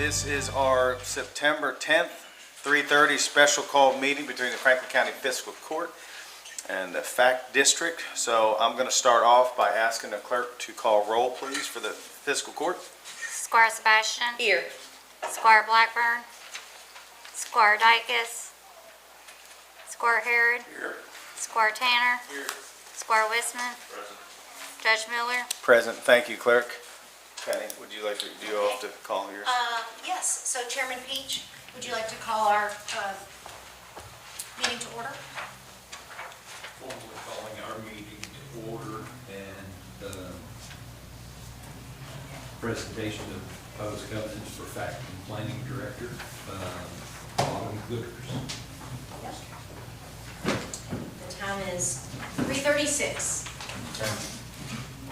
This is our September 10th, 3:30 special call meeting between the Franklin County Fiscal Court and the FACT District. So I'm going to start off by asking the clerk to call roll, please, for the Fiscal Court. Squire Sebastian. Here. Squire Blackburn. Squire Dykes. Squire Herod. Here. Squire Tanner. Here. Squire Wisman. Present. Judge Miller. Present. Thank you, clerk. Penny, would you like to do off to call yours? Yes, so Chairman Peach, would you like to call our meeting to order? Formally calling our meeting to order and the presentation of proposed covenants for fact and planning director, Autumn Gooders. The time is 3:36. Okay.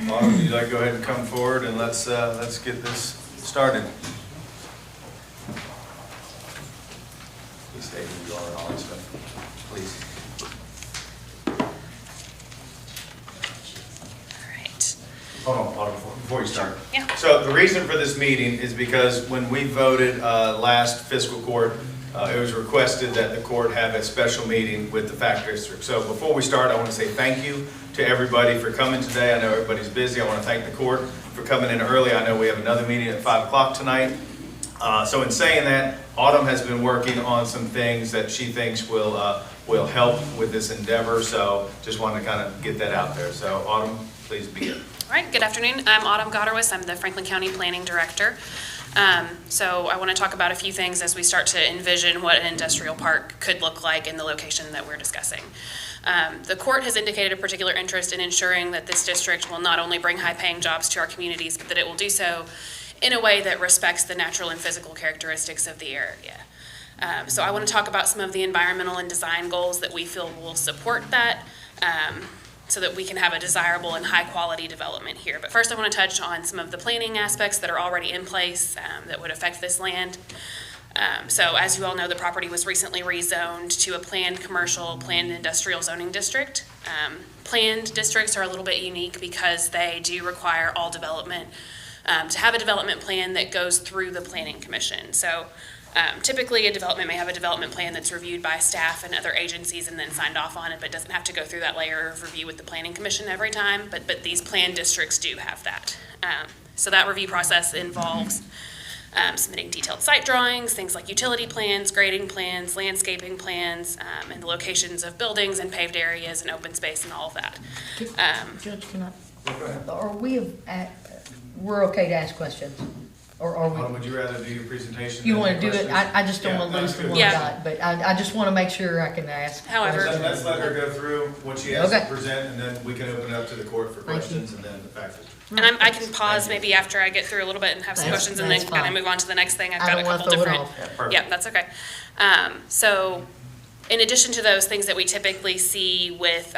Autumn, would you like to go ahead and come forward and let's get this started. Please state who you are and all that stuff, please. All right. Hold on, before you start. Yeah. So the reason for this meeting is because when we voted last fiscal court, it was requested that the court have a special meeting with the FACT District. So before we start, I want to say thank you to everybody for coming today. I know everybody's busy. I want to thank the court for coming in early. I know we have another meeting at 5 o'clock tonight. So in saying that, Autumn has been working on some things that she thinks will help with this endeavor. So just wanted to kind of get that out there. So Autumn, please begin. All right, good afternoon. I'm Autumn Goderwis. I'm the Franklin County Planning Director. So I want to talk about a few things as we start to envision what an industrial park could look like in the location that we're discussing. The court has indicated a particular interest in ensuring that this district will not only bring high-paying jobs to our communities, but that it will do so in a way that respects the natural and physical characteristics of the area. So I want to talk about some of the environmental and design goals that we feel will support that, so that we can have a desirable and high-quality development here. But first I want to touch on some of the planning aspects that are already in place that would affect this land. So as you all know, the property was recently rezoned to a planned commercial, planned industrial zoning district. Planned districts are a little bit unique because they do require all development to have a development plan that goes through the Planning Commission. So typically a development may have a development plan that's reviewed by staff and other agencies and then signed off on it, but doesn't have to go through that layer of review with the Planning Commission every time, but these planned districts do have that. So that review process involves submitting detailed site drawings, things like utility plans, grading plans, landscaping plans, and the locations of buildings and paved areas and open space and all of that. Judge, we're okay to ask questions? Or are we? Would you rather do your presentation? You want to do it? I just don't want to lose the one I Yeah. got, but I just want to make sure I can ask. However- Let's let her go through what she has to Okay. present, and then we can open it up to the court for questions, and then the fact is. And I can pause maybe after I get through a little bit and have some questions and then That's kind of fine. move on to the next thing. I've I got a don't wanna couple throw it different. off. Yeah, perfect. Yeah, that's okay. So in addition to those things that we typically see with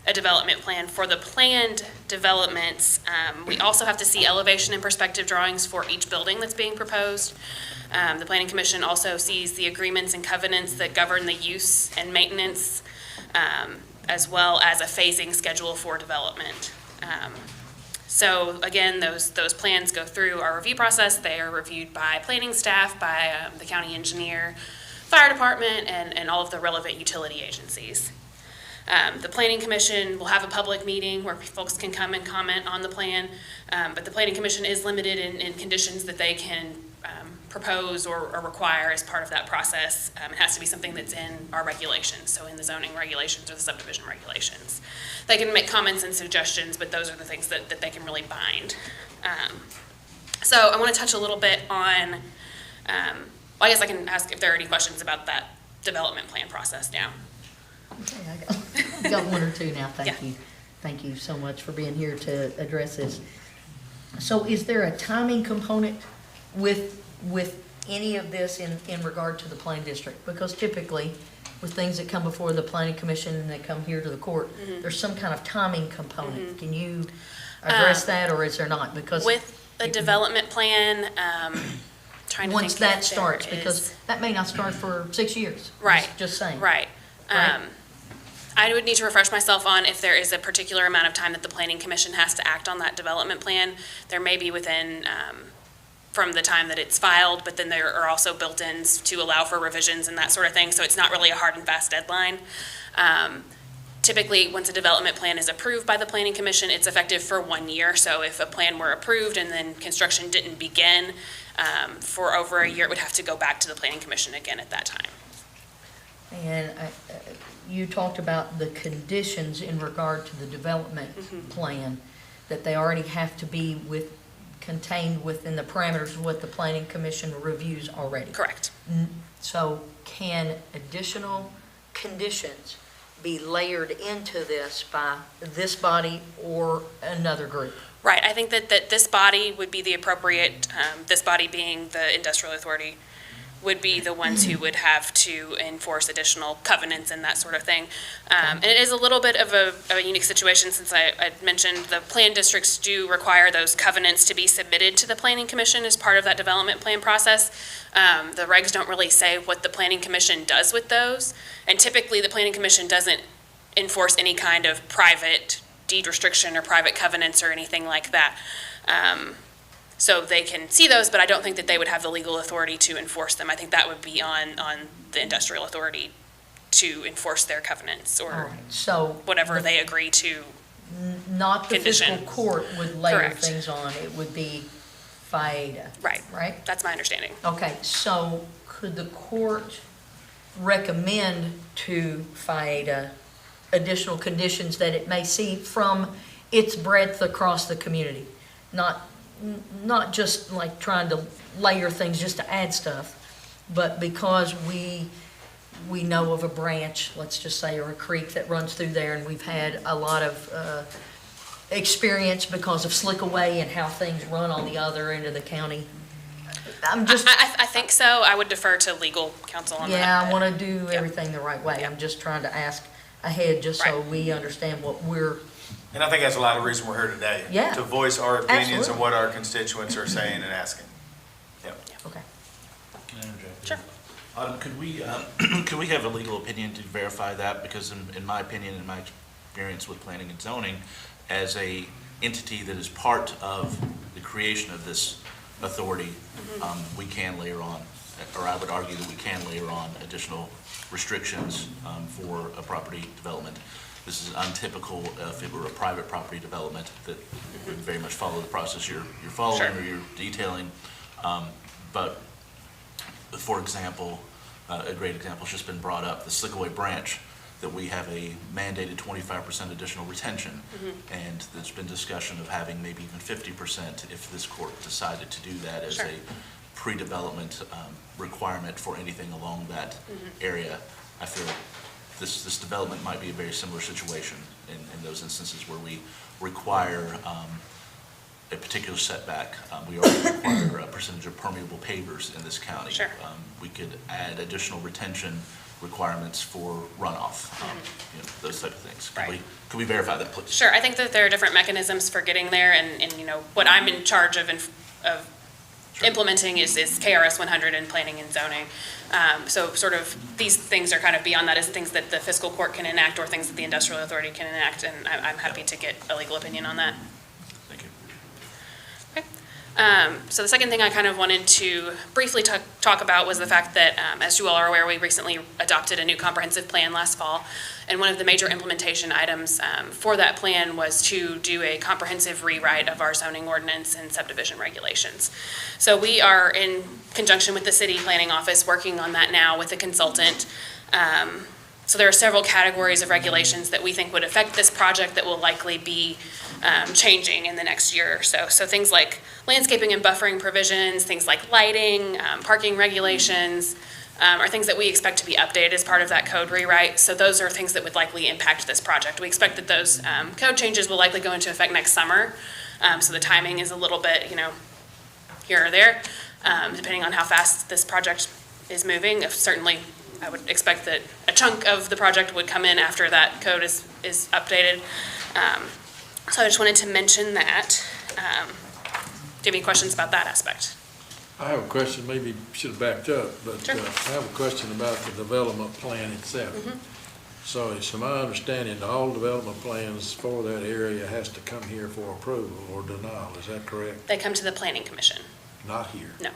a development plan, for the planned developments, we also have to see elevation and perspective drawings for each building that's being proposed. The Planning Commission also sees the agreements and covenants that govern the use and maintenance, as well as a phasing schedule for development. So again, those plans go through our review process. They are reviewed by planning staff, by the county engineer, fire department, and all of the relevant utility agencies. The Planning Commission will have a public meeting where folks can come and comment on the plan, but the Planning Commission is limited in conditions that they can propose or require as part of that process. It has to be something that's in our regulations, so in the zoning regulations or the subdivision regulations. They can make comments and suggestions, but those are the things that they can really bind. So I want to touch a little bit on, well, I guess I can ask if there are any questions about that development plan process now. Okay, I got one or two now, thank Yeah. you. Thank you so much for being here to address this. So is there a timing component with any of this in regard to the planning district? Because typically, with things that come before the planning commission and they come here to the court, there's some kind of timing component. Can you address that, or is there not? Because With a development plan, trying to once think that if starts, there because is- that may not start for 6 years. Right. Just saying. Right. Right. I would need to refresh myself on if there is a particular amount of time that the Planning Commission has to act on that development plan. There may be within from the time that it's filed, but then there are also built-ins to allow for revisions and that sort of thing, so it's not really a hard and fast deadline. Typically, once a development plan is approved by the Planning Commission, it's effective for 1 year. So if a plan were approved and then construction didn't begin for over a year, it would have to go back to the Planning Commission again at that time. And you talked about the conditions in regard to the development plan, that they already have to be contained within the parameters of what the Planning Commission reviews already. Correct. So can additional conditions be layered into this by this body or another group? Right, I think that this body would be the appropriate, this body being the Industrial Authority, would be the ones who would have to enforce additional covenants and that sort of thing. And it is a little bit of a unique situation, since I mentioned the plan districts do require those covenants to be submitted to the Planning Commission as part of that development plan process. The regs don't really say what the Planning Commission does with those, and typically the Planning Commission doesn't enforce any kind of private deed restriction or private covenants or anything like that. So they can see those, but I don't think that they would have the legal authority to enforce them. I think that would be on the Industrial Authority to enforce their covenants All or right, so whatever they agree to. not the fiscal Condition. court would layer Correct. things on, it would be FIADA, Right, right? that's my understanding. Okay, so could the court recommend to FIADA additional conditions that it may see from its breadth across the community? Not just like trying to layer things just to add stuff, but because we know of a branch, let's just say, or a creek that runs through there, and we've had a lot of experience because of Slickaway and how things run on the other end of the county. I'm just, I think so. I would defer to legal counsel on that. yeah, I but- want to do Yeah. everything the right way. I'm just trying to ask ahead, just so Right. we understand what we're, And I think that's a lot of reason we're here today. Yeah. To voice our opinions Absolutely. and what our constituents are saying and asking. Yep. okay. Can I interject? Sure. Could we have a legal opinion to verify that? Because in my opinion, in my experience with planning and zoning, as a entity that is part of the creation of this authority, we can layer on, or I would argue that we can layer on additional restrictions for a property development. This is untypical if it were a private property development that would very much follow the process you're following Sure. or you're detailing. But for example, a great example has just been brought up, the Slickaway branch, that we have a mandated 25% additional retention. And there's been discussion of having maybe even 50% if this court decided to do that as Sure. a pre-development requirement for anything along that area. I feel this development might be a very similar situation in those instances where we require a particular setback. We already require a percentage of permeable pavers in this county. Sure. We could add additional retention requirements for runoff, those type of things. Right. Could we verify that, please? Sure, I think that there are different mechanisms for getting there, and what I'm in charge of Sure. implementing is KRS 100 and planning and zoning. So sort of these things are kind of beyond that, as things that the fiscal court can enact or things that the industrial authority can enact, and I'm happy to get a legal opinion on that. Thank you. So the second thing I kind of wanted to briefly talk about was the fact that, as you all are aware, we recently adopted a new comprehensive plan last fall. And one of the major implementation items for that plan was to do a comprehensive rewrite of our zoning ordinance and subdivision regulations. So we are in conjunction with the city planning office working on that now with a consultant. So there are several categories of regulations that we think would affect this project that will likely be changing in the next year or so. So things like landscaping and buffering provisions, things like lighting, parking regulations, are things that we expect to be updated as part of that code rewrite. So those are things that would likely impact this project. We expect that those code changes will likely go into effect next summer. So the timing is a little bit, here or there, depending on how fast this project is moving. Certainly, I would expect that a chunk of the project would come in after that code is updated. So I just wanted to mention that. Do you have any questions about that aspect? I have a question, maybe should have backed up, but Sure. I have a question about the development plan itself. So it's my understanding that all development plans for that area has to come here for approval or denial, is that correct? They come to the planning commission. not here. No.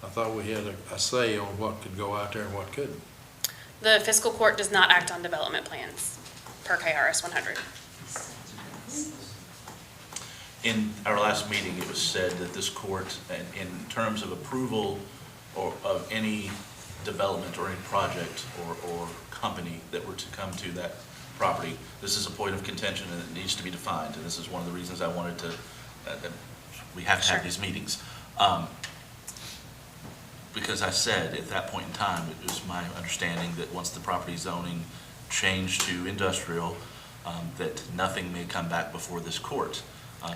I thought we had a say on what could go out there and what couldn't. The fiscal court does not act on development plans per KRS 100. In our last meeting, it was said that this court, in terms of approval or of any development or any project or company that were to come to that property, this is a point of contention and it needs to be defined. And this is one of the reasons I wanted to, we have to have Sure. these meetings. Because I said at that point in time, it was my understanding that once the property zoning changed to industrial, that nothing may come back before this court.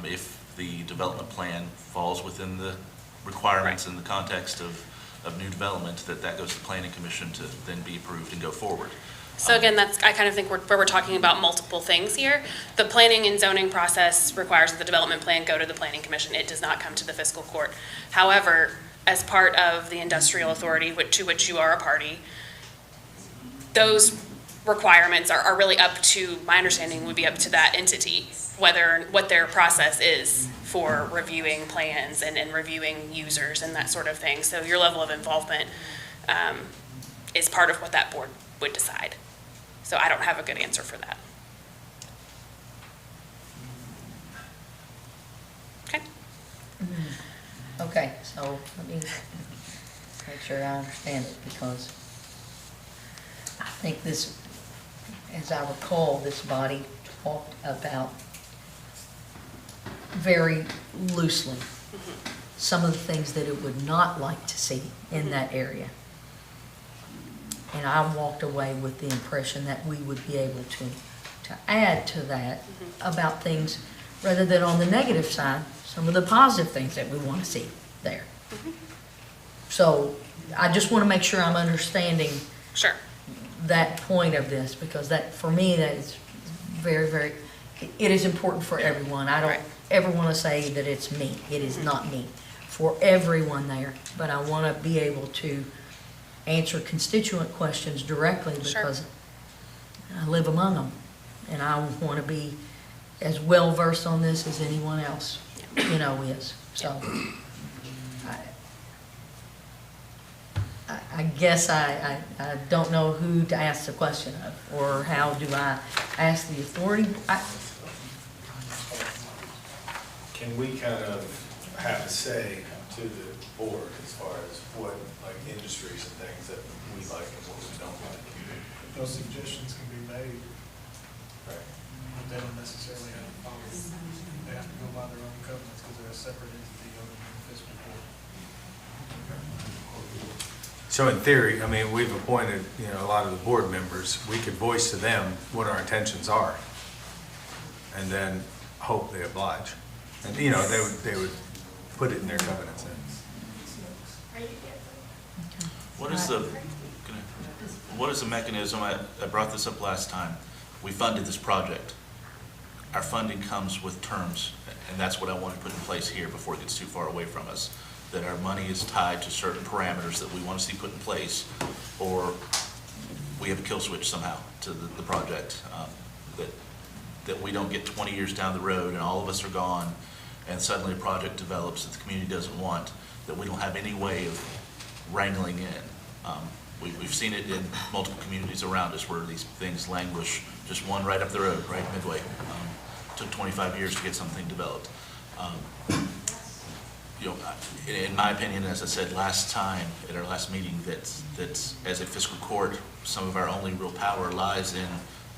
If the development plan falls within the requirements in the context of new development, that goes to the planning commission to then be approved and go forward. So again, I kind of think where we're talking about multiple things here. The planning and zoning process requires that the development plan go to the planning commission. It does not come to the fiscal court. However, as part of the industrial authority to which you are a party, those requirements are really up to, my understanding would be up to that entity, what their process is for reviewing plans and reviewing users and that sort of thing. So your level of involvement is part of what that board would decide. So I don't have a good answer for that. Okay. Okay, so let me make sure I understand it, because I think this, as I recall, this body talked about very loosely some of the things that it would not like to see in that area. And I walked away with the impression that we would be able to add to that about things, rather than on the negative side, some of the positive things that we want to see there. So I just want to make sure I'm understanding Sure. that point of this, because that, for me, that is very, very, it is important for everyone. I don't Right. ever want to say that it's me. It is not me. For everyone there, but I want to be able to answer constituent questions directly, Sure. because I live among them, and I want to be as well versed on this as anyone else, is. So I guess I don't know who to ask the question of, or how do I ask the authority? Can we kind of have a say to the board as far as what, like, industries and things that we like and what we don't like? Those suggestions can be made, Right. but they don't necessarily have to follow. They have to go by their own covenants because they're a separate entity other than the fiscal court. So in theory, I mean, we've appointed, a lot of the board members. We could voice to them what our intentions are, and then hope they oblige. And, they would put it in their covenants then. What is the mechanism, I brought this up last time, we funded this project. Our funding comes with terms, and that's what I want to put in place here before it gets too far away from us, that our money is tied to certain parameters that we want to see put in place, or we have a kill switch somehow to the project, that we don't get 20 years down the road and all of us are gone, and suddenly a project develops that the community doesn't want, that we don't have any way of wrangling in. We've seen it in multiple communities around us where these things languish, just one right up the road, right midway. Took 25 years to get something developed. In my opinion, as I said last time at our last meeting, that's as a fiscal court, some of our only real power lies in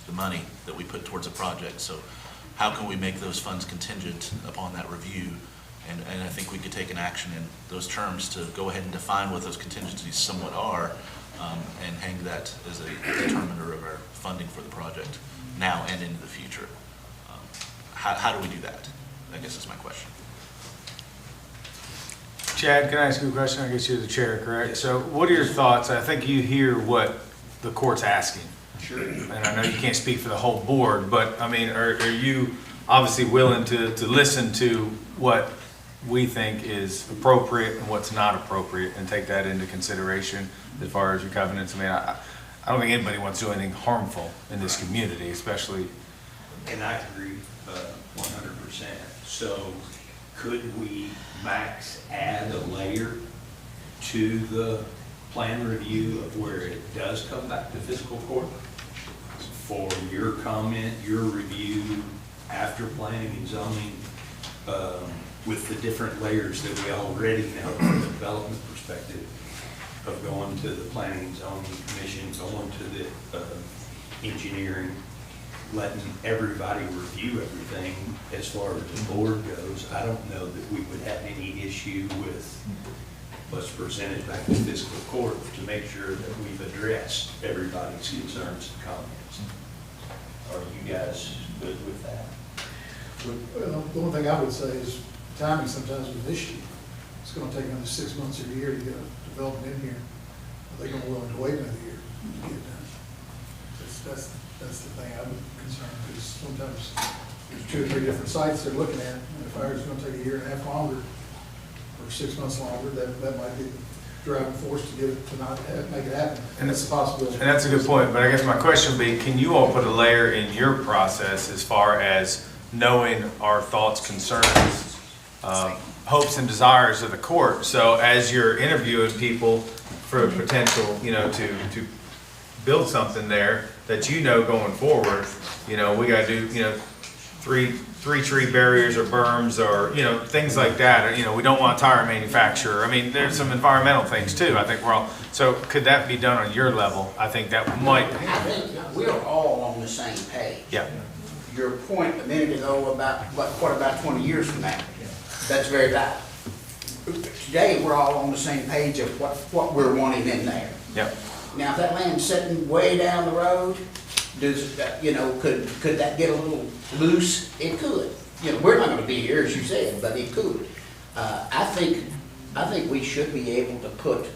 the money that we put towards a project. So how can we make those funds contingent upon that review? And I think we could take an action in those terms to go ahead and define what those contingencies somewhat are, and hang that as a determiner of our funding for the project now and into the future. How do we do that? I guess is my question. Chad, can I ask you a question? I guess you're the chair, correct? So what are your thoughts? I think you hear what the court's asking. Sure. And I know you can't speak for the whole board, but, I mean, are you obviously willing to listen to what we think is appropriate and what's not appropriate, and take that into consideration as far as your covenants? I mean, I don't think anybody wants to do anything harmful in this community, especially. And I agree 100%. So could we max add a layer to the plan review of where it does come back to fiscal court for your comment, your review after planning and zoning, with the different layers that we already know from the development perspective of going to the planning and zoning commission, going to the engineering, letting everybody review everything as far as the board goes. I don't know that we would have any issue with, let's present it back to fiscal court to make sure that we've addressed everybody's concerns and comments. Are you guys good with that? Well, the only thing I would say is timing sometimes is an issue. It's gonna take another 6 months or a year to get a development in here. Are they gonna be willing to wait another year to get it done? That's the thing I'm concerned, because sometimes there's 2 or 3 different sites they're looking at, and if ours is gonna take a year and a half longer, or 6 months longer, that might be the driving force to get it, to not make it happen. And that's a possibility. And that's a good point, but I guess my question would be, can you all put a layer in your process as far as knowing our thoughts, concerns, hopes and desires of the court? So as you're interviewing people for potential, to build something there, that going forward, we gotta do, three tree barriers or berms or, things like that. Or, we don't want a tire manufacturer. I mean, there's some environmental things too. I think so could that be done on your level? I think that might. I think we're all on the same page. Yeah. Your point a minute ago about, what about 20 years from now? That's very valid. Today, we're all on the same page of what we're wanting in there. Yep. Now, if that land's sitting way down the road, could that get a little loose? It could. We're not gonna be here, as you said, but it could. I think we should be able to put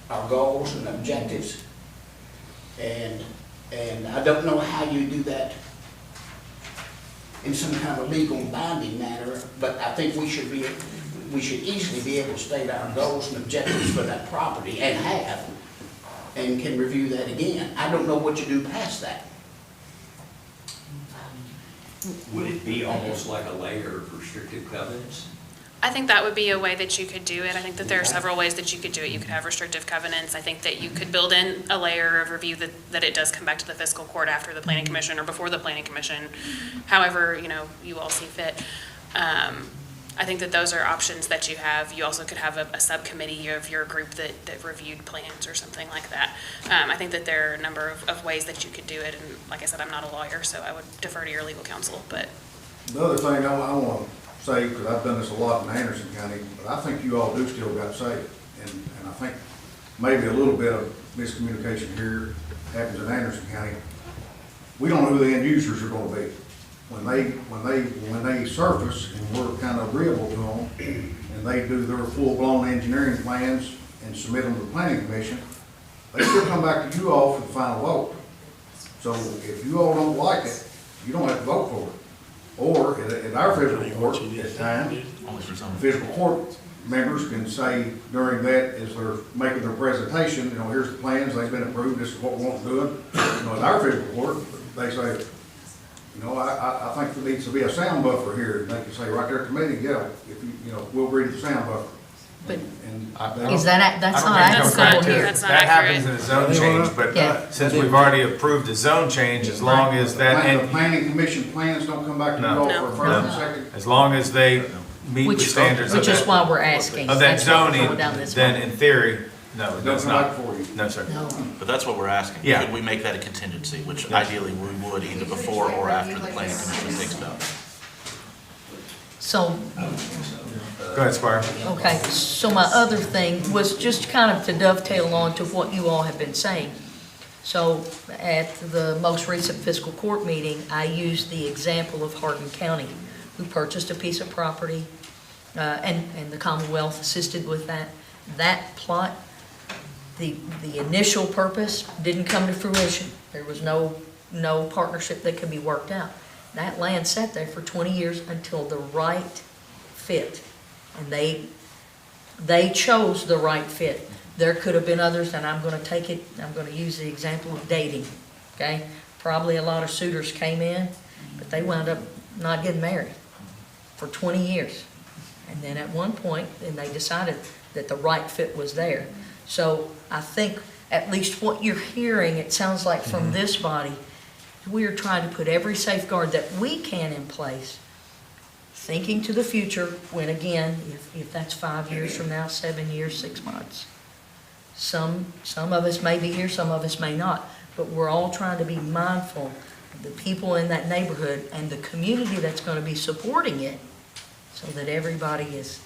our goals and objectives, and I don't know how you do that in some kind of legal and binding manner, but I think we should easily be able to state our goals and objectives for that property, and can review that again. I don't know what you do past that. Would it be almost like a layer of restrictive covenants? I think that would be a way that you could do it. I think that there are several ways that you could do it. You could have restrictive covenants. I think that you could build in a layer of review that it does come back to the fiscal court after the planning commission or before the planning commission, however, you all see fit. I think that those are options that you have. You also could have a subcommittee of your group that reviewed plans or something like that. I think that there are a number of ways that you could do it. And like I said, I'm not a lawyer, so I would defer to your legal counsel. But the other thing I want to say, because I've done this a lot in Anderson County, but I think you all do still got say. And I think maybe a little bit of miscommunication here happens in Anderson County. We don't know who the end users are going to be. When they surface and we're kind of agreeable to them, and they do their full-blown engineering plans and submit them to the planning commission, they still come back to you all for the final vote. So if you all don't like it, you don't have to vote for it. Or at our fiscal court at times, fiscal court members can say during that, as they're making their presentation, here's the plans, they've been approved, this is what we want to do. At our fiscal court, they say, I think there needs to be a sound buffer here. And they can say right there at the meeting, we'll agree to the sound buffer. But That's is that's not That's not- applicable here? that's not That accurate. happens in a zone change, but Yeah. since we've already approved the zone change, as long as that, The and planning commission plans don't come back to you No. all No. for a first and second. as long as they meet the standards of Which is that, why we're asking. of that That's why we're zoning, going down this then road. in theory, no, Don't that's come back not. for you. No, sir. No. But that's what we're asking. Yeah. Could we make that a contingency, which ideally we would either before or after the planning commission thinks about it? So, Go ahead, Squire. okay, so my other thing was just kind of to dovetail on to what you all have been saying. So at the most recent fiscal court meeting, I used the example of Hardin County, who purchased a piece of property, and the Commonwealth assisted with that. That plot, the initial purpose didn't come to fruition. There was no partnership that could be worked out. That land sat there for 20 years until the right fit. And they chose the right fit. There could have been others, and I'm going to use the example of dating, okay? Probably a lot of suitors came in, but they wound up not getting married for 20 years. And then at one point, then they decided that the right fit was there. So I think at least what you're hearing, it sounds like from this body, we are trying to put every safeguard that we can in place, thinking to the future, when again, if that's 5 years from now, 7 years, 6 months. Some of us may be here, some of us may not, but we're all trying to be mindful of the people in that neighborhood and the community that's going to be supporting it, so that everybody is,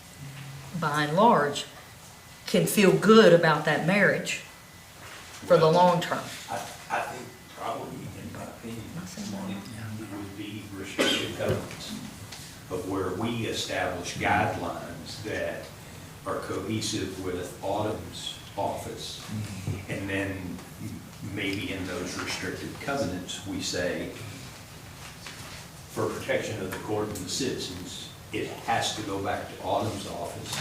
by and large, can feel good about that marriage for the long term. I think probably, in my opinion, Monty, it would be restrictive covenants, of where we establish guidelines that are cohesive with Autumn's office. And then maybe in those restrictive covenants, we say, for protection of the court and the citizens, it has to go back to Autumn's office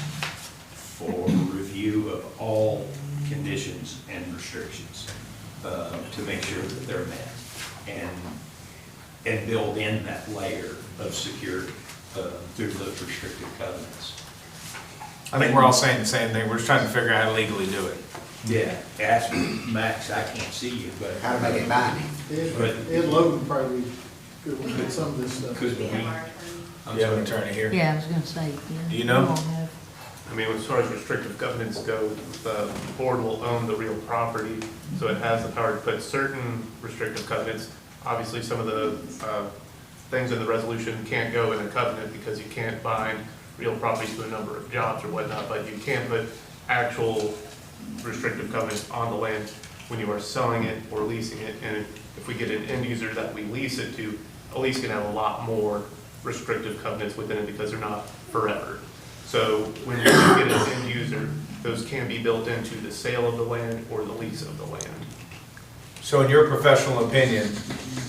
for review of all conditions and restrictions to make sure that they're met, and build in that layer of security through those restrictive covenants. I think we're all saying the same thing. We're just trying to figure out how to legally do it. Yeah, ask me, Max, I can't see you, but. How to make it binding. Ed Logan probably could look at some of this stuff. Could we? Do you have an attorney here? Yeah, I was gonna say, yeah. Do you know? we all have- I mean, as far as restrictive covenants go, the board will own the real property, so it has the power to put certain restrictive covenants. Obviously, some of the things in the resolution can't go in a covenant because you can't bind real property to a number of jobs or whatnot, but you can put actual restrictive covenants on the land when you are selling it or leasing it. And if we get an end user that we lease it to, a lease can have a lot more restrictive covenants within it because they're not forever. So when you get an end user, those can be built into the sale of the land or the lease of the land. So in your professional opinion,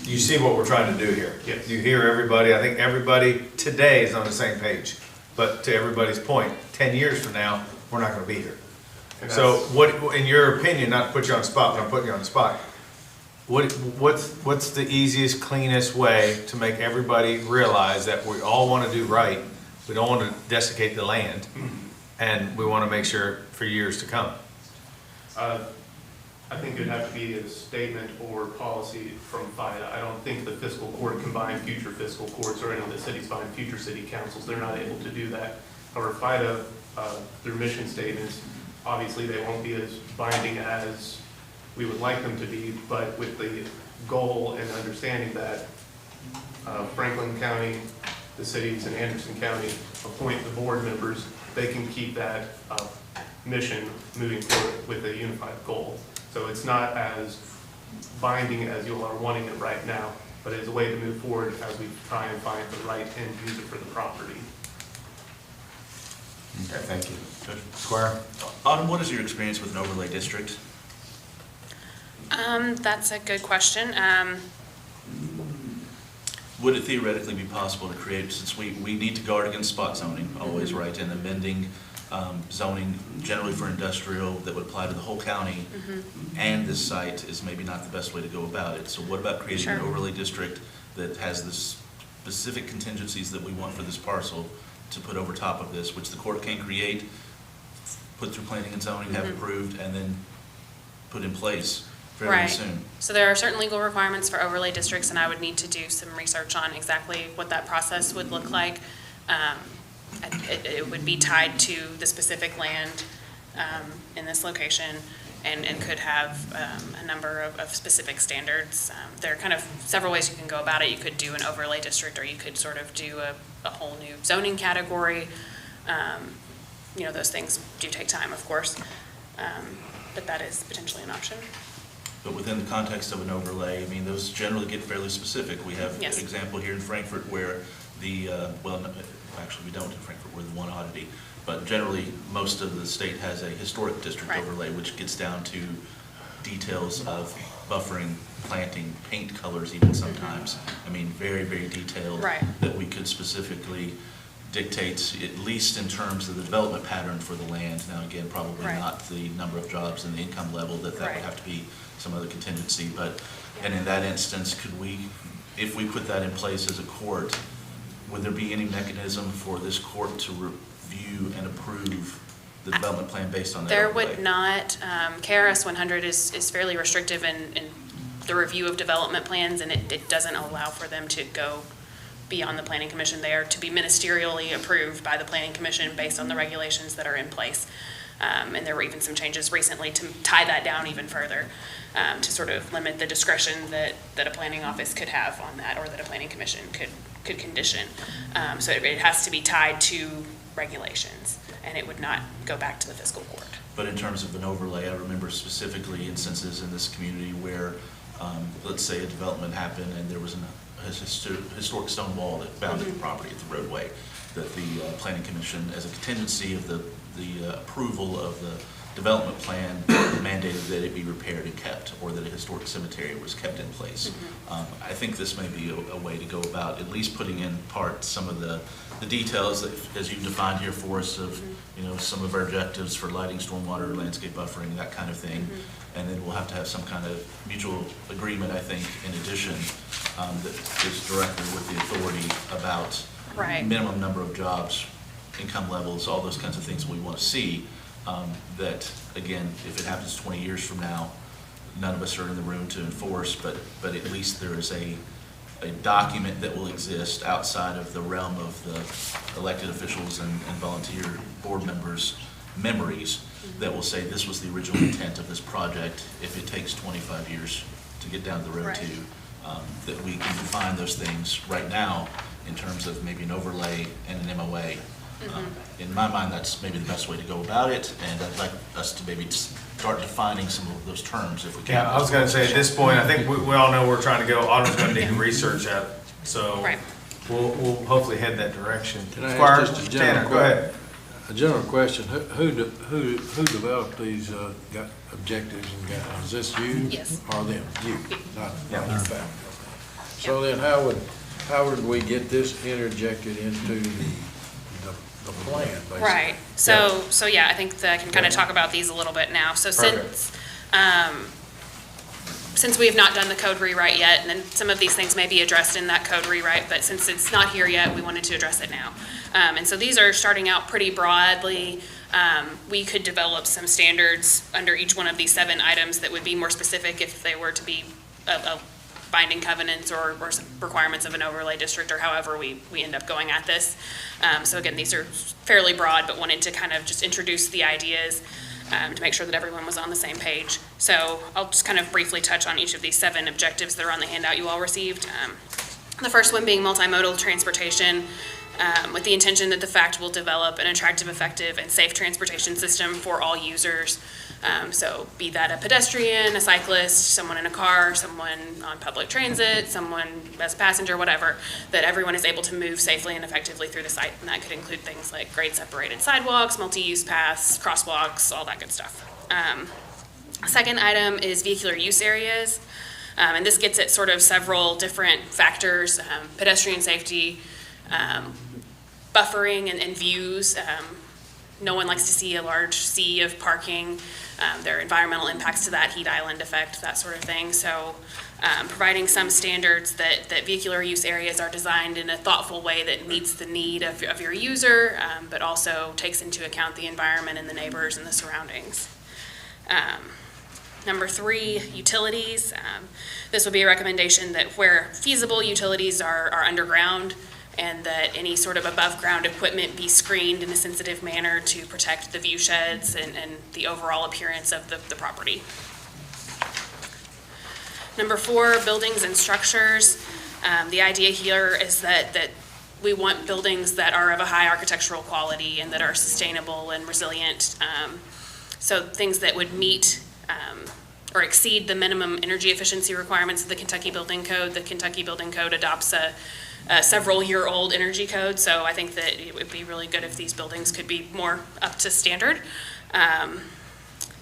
you see what we're trying to do here? Yes. You hear everybody, I think everybody today is on the same page. But to everybody's point, 10 years from now, we're not gonna be here. And So that's- what, in your opinion, not to put you on the spot, but I'm putting you on the spot, what's the easiest, cleanest way to make everybody realize that we all wanna do right? We don't wanna desiccate the land, and we wanna make sure for years to come. I think it'd have to be a statement or policy from FIDA. I don't think the fiscal court can bind future fiscal courts or any of the cities bind future city councils. They're not able to do that. However, FIDA, their mission statements, obviously they won't be as binding as we would like them to be, but with the goal and understanding that Franklin County, the cities in Anderson County appoint the board members, they can keep that mission moving forward with a unified goal. So it's not as binding as you all are wanting it right now, but it's a way to move forward as we try and find the right end user for the property. Okay, thank you. Judge Squire? Autumn, what is your experience with an overlay district? That's a good question. Would it theoretically be possible to create, since we need to guard against spot zoning, always right, and amending zoning generally for industrial that would apply to the whole county, and this site is maybe not the best way to go about it. So what about creating an Sure. overlay district that has the specific contingencies that we want for this parcel to put over top of this, which the court can create, put through planning and zoning, have approved, and then put in place fairly Right. soon? So there are certain legal requirements for overlay districts, and I would need to do some research on exactly what that process would look like. It would be tied to the specific land in this location, and could have a number of specific standards. There are kind of several ways you can go about it. You could do an overlay district, or you could sort of do a whole new zoning category. You know, those things do take time, of course, but that is potentially an option. But within the context of an overlay, I mean, those generally get fairly specific. We have an Yes. example here in Frankfurt where the, well, no, actually, we don't in Frankfurt, we're the one oddity. But generally, most of the state has a historic district Right. overlay, which gets down to details of buffering, planting, paint colors even sometimes. I mean, very, very detailed. Right. That we could specifically dictate, at least in terms of the development pattern for the land. Now, again, probably Right. not the number of jobs and the income level, that would Right. have to be some other contingency, but, and in that instance, could we, if we put that in place as a court, would there be any mechanism for this court to view and approve the development plan based on that There overlay? would not, KRS 100 is fairly restrictive in the review of development plans, and it doesn't allow for them to go beyond the planning commission. They are to be ministerially approved by the planning commission based on the regulations that are in place. And there were even some changes recently to tie that down even further, to sort of limit the discretion that a planning office could have on that, or that a planning commission could condition. So it has to be tied to regulations, and it would not go back to the fiscal court. But in terms of an overlay, I remember specifically instances in this community where, let's say a development happened and there was a historic stone wall that bounded the property at the roadway, that the planning commission, as a contingency of the approval of the development plan, mandated that it be repaired and kept, or that a historic cemetery was kept in place. I think this may be a way to go about at least putting in part some of the details that, as you've defined here for us, of some of our objectives for lighting, stormwater, landscape buffering, that kind of thing. And then we'll have to have some kind of mutual agreement, I think, in addition, that is directly with the authority about minimum number of jobs, income levels, all those kinds of things we want to see. That, again, if it happens 20 years from now, none of us are in the room to enforce, but at least there is a document that will exist outside of the realm of the elected officials and volunteer board members' memories that will say this was the original intent of this project. If it takes 25 years to get down the road to, that we can define those things right now in terms of maybe an overlay and an MOA. In my mind, that's maybe the best way to go about it, and I'd like us to maybe start defining some of those terms if we can. Yeah, I was gonna say, at this point, I think we all know we're trying to go, Autumn's gonna need to research that, so we'll hopefully head that direction. Can I Squire ask just a general Tanner, go ahead. A general question, who developed these, got objectives and got, is this you? Yes. Or them? You, not your family. Yep. So then how would we get this interjected into the plan, basically? Right. So yeah, I think that I can kind of talk about these a little bit now. So since we have not done the code rewrite yet, and then some of these things may be addressed in that code rewrite, but since it's not here yet, we wanted to address it now. And so these are starting out pretty broadly. We could develop some standards under each one of these 7 items that would be more specific if they were to be a binding covenants or some requirements of an overlay district, or however we end up going at this. So again, these are fairly broad, but wanted to kind of just introduce the ideas to make sure that everyone was on the same page. So I'll just kind of briefly touch on each of these 7 objectives that are on the handout you all received. The first one being multimodal transportation, with the intention that the FACT will develop an attractive, effective, and safe transportation system for all users. So be that a pedestrian, a cyclist, someone in a car, someone on public transit, someone as a passenger, whatever, that everyone is able to move safely and effectively through the site. And that could include things like grade separated sidewalks, multi-use paths, crosswalks, all that good stuff. Second item is vehicular use areas. And this gets at sort of several different factors, pedestrian safety, buffering and views. No one likes to see a large sea of parking. There are environmental impacts to that, heat island effect, that sort of thing. So providing some standards that vehicular use areas are designed in a thoughtful way that meets the need of your user, but also takes into account the environment and the neighbors and the surroundings. Number 3, utilities. This would be a recommendation that where feasible, utilities are underground, and that any sort of above-ground equipment be screened in a sensitive manner to protect the view sheds and the overall appearance of the property. Number 4, buildings and structures. The idea here is that we want buildings that are of a high architectural quality and that are sustainable and resilient. So things that would meet or exceed the minimum energy efficiency requirements of the Kentucky Building Code. The Kentucky Building Code adopts a several-year-old energy code, so I think that it would be really good if these buildings could be more up to standard.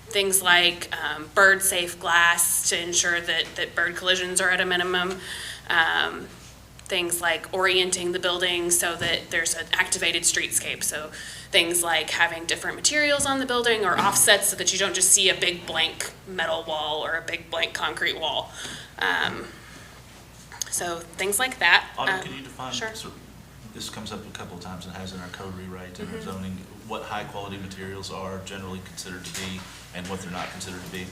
Things like bird-safe glass to ensure that bird collisions are at a minimum. Things like orienting the building so that there's an activated streetscape. So things like having different materials on the building or offsets so that you don't just see a big blank metal wall or a big blank concrete wall. So things like that. Autumn, can you define Sure. This comes up a couple of times and has in our code rewrite and our zoning, what high-quality materials are generally considered to be and what they're not considered to be.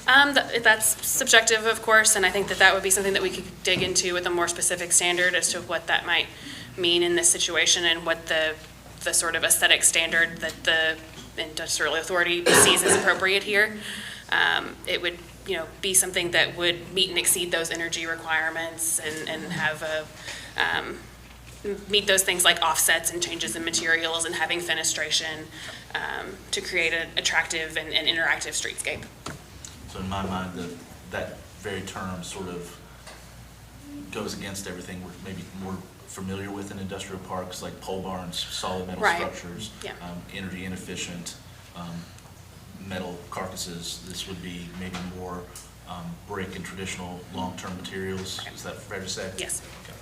That's subjective, of course, and I think that would be something that we could dig into with a more specific standard as to what that might mean in this situation and what the sort of aesthetic standard that the industrial authority sees as appropriate here. It would, be something that would meet and exceed those energy requirements and have meet those things like offsets and changes in materials and having fenestration to create an attractive and interactive streetscape. So in my mind, that very term sort of goes against everything we're maybe more familiar with in industrial parks, like pole barns, solid metal Right. structures, Yeah. energy inefficient, metal carcasses. This would be maybe more brick and traditional long-term materials. Right. Is that fair to say? Yes. Okay.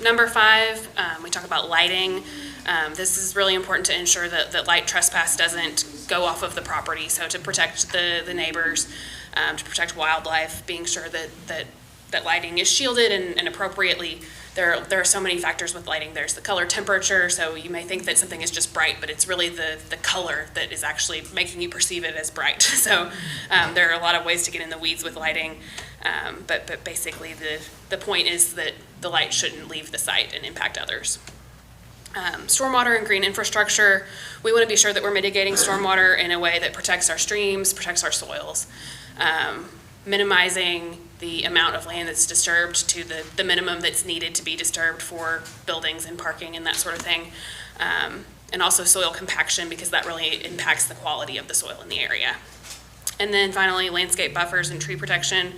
Number 5, we talk about lighting. This is really important to ensure that light trespass doesn't go off of the property. So to protect the neighbors, to protect wildlife, being sure that lighting is shielded and appropriately. There are so many factors with lighting. There's the color temperature, so you may think that something is just bright, but it's really the color that is actually making you perceive it as bright. So there are a lot of ways to get in the weeds with lighting, but basically the point is that the light shouldn't leave the site and impact others. Stormwater and green infrastructure, we want to be sure that we're mitigating stormwater in a way that protects our streams, protects our soils. Minimizing the amount of land that's disturbed to the minimum that's needed to be disturbed for buildings and parking and that sort of thing. And also soil compaction, because that really impacts the quality of the soil in the area. And then finally, landscape buffers and tree protection.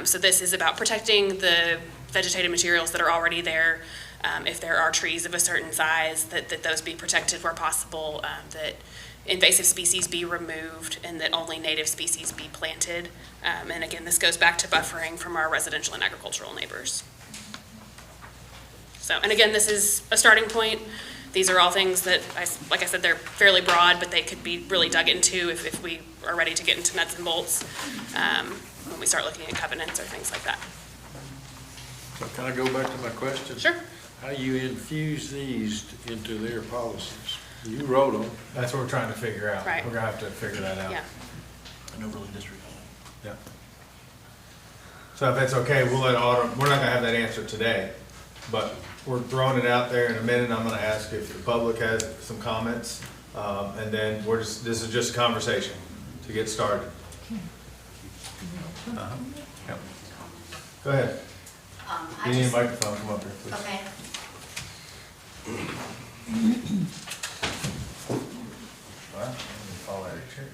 So this is about protecting the vegetative materials that are already there. If there are trees of a certain size, that those be protected where possible, that invasive species be removed, and that only native species be planted. And again, this goes back to buffering from our residential and agricultural neighbors. So, and again, this is a starting point. These are all things that, like I said, they're fairly broad, but they could be really dug into if we are ready to get into nuts and bolts when we start looking at covenants or things like that. So can I go back to my question? Sure. How you infuse these into their policies? You wrote them. That's what we're trying to figure out. Right. We're gonna have to figure that out. Yeah. An overlay district. Yeah. So if it's okay, we'll let Autumn, we're not gonna have that answer today, but we're throwing it out there in a minute. I'm gonna ask if the public has some comments, and then this is just a conversation to get started. Yep. Go ahead. You need a microphone, come up here, please. Okay. Wow, I'm gonna fall out of your chair.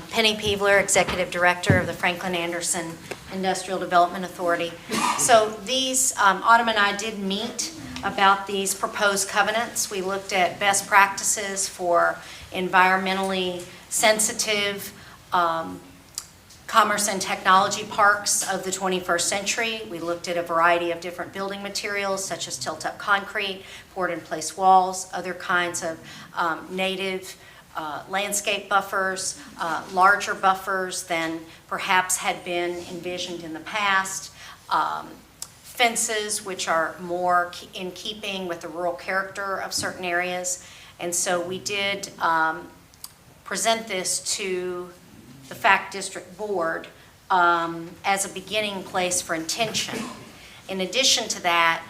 Penny Peebler, Executive Director of the Franklin Anderson Industrial Development Authority. So these, Autumn and I did meet about these proposed covenants. We looked at best practices for environmentally sensitive commerce and technology parks of the 21st century. We looked at a variety of different building materials such as tilt-up concrete, poured-in-place walls, other kinds of native landscape buffers, larger buffers than perhaps had been envisioned in the past, fences which are more in keeping with the rural character of certain areas. And so we did present this to the FACT District Board as a beginning place for intention. In addition to that,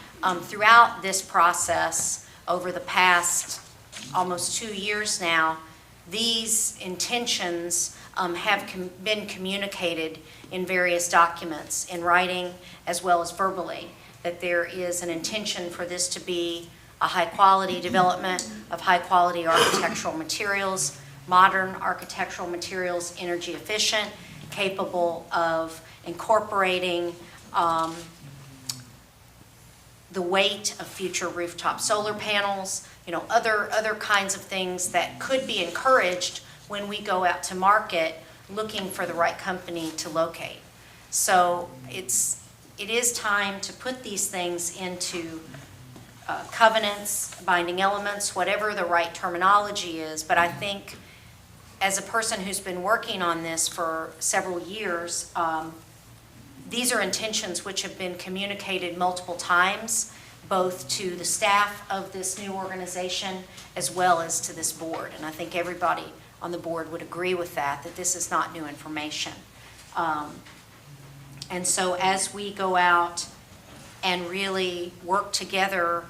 throughout this process, over the past almost 2 years now, these intentions have been communicated in various documents, in writing as well as verbally, that there is an intention for this to be a high-quality development of high-quality architectural materials, modern architectural materials, energy efficient, capable of incorporating the weight of future rooftop solar panels, other kinds of things that could be encouraged when we go out to market looking for the right company to locate. So it is time to put these things into covenants, binding elements, whatever the right terminology is. But I think as a person who's been working on this for several years, these are intentions which have been communicated multiple times, both to the staff of this new organization as well as to this board. And I think everybody on the board would agree with that this is not new information. And so as we go out and really work together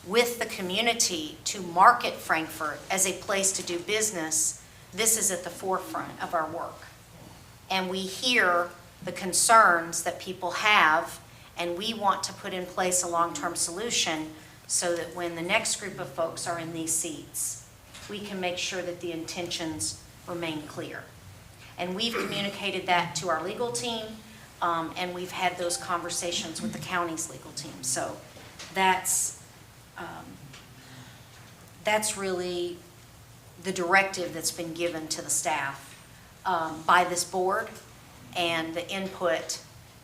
with the community to market Frankfurt as a place to do business, this is at the forefront of our work. And we hear the concerns that people have, and we want to put in place a long-term solution so that when the next group of folks are in these seats, we can make sure that the intentions remain clear. And we've communicated that to our legal team, and we've had those conversations with the county's legal team. So that's really the directive that's been given to the staff by this board, and the input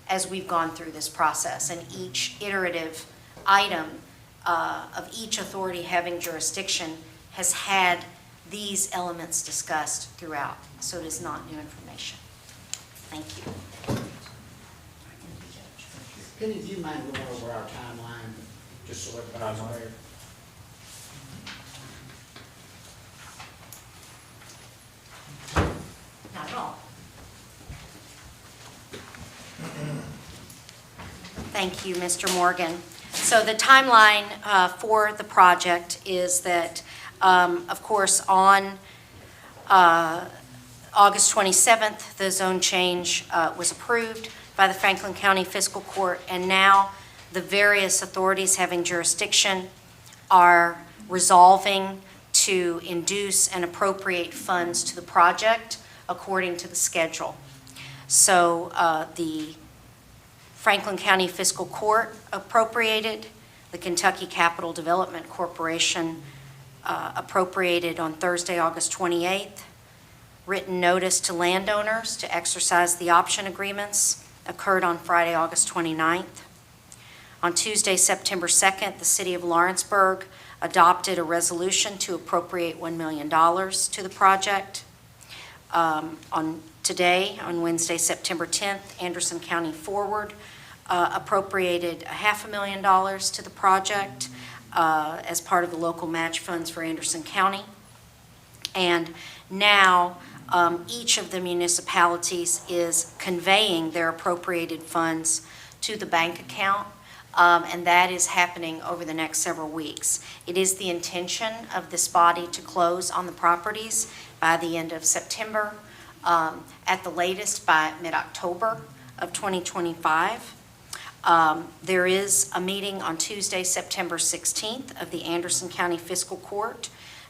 as we've gone through this process. And each iterative item of each authority having jurisdiction has had these elements discussed throughout. So it is not new information. Thank you. Penny, do you mind going over our timeline, just so everybody's aware? Not at all. Thank you, Mr. Morgan. So the timeline for the project is that, of course, on August 27th, the zone change was approved by the Franklin County Fiscal Court, and now the various authorities having jurisdiction are resolving to induce and appropriate funds to the project according to the schedule. So the Franklin County Fiscal Court appropriated, the Kentucky Capital Development Corporation appropriated on Thursday, August 28th. Written notice to landowners to exercise the option agreements occurred on Friday, August 29th. On Tuesday, September 2nd, the City of Lawrenceburg adopted a resolution to appropriate $1 million to the project. Today, on Wednesday, September 10th, Anderson County Forward appropriated $500,000 to the project as part of the local match funds for Anderson County. And now, each of the municipalities is conveying their appropriated funds to the bank account, and that is happening over the next several weeks. It is the intention of this body to close on the properties by the end of September, at the latest by mid-October of 2025. There is a meeting on Tuesday, September 16th of the Anderson County Fiscal Court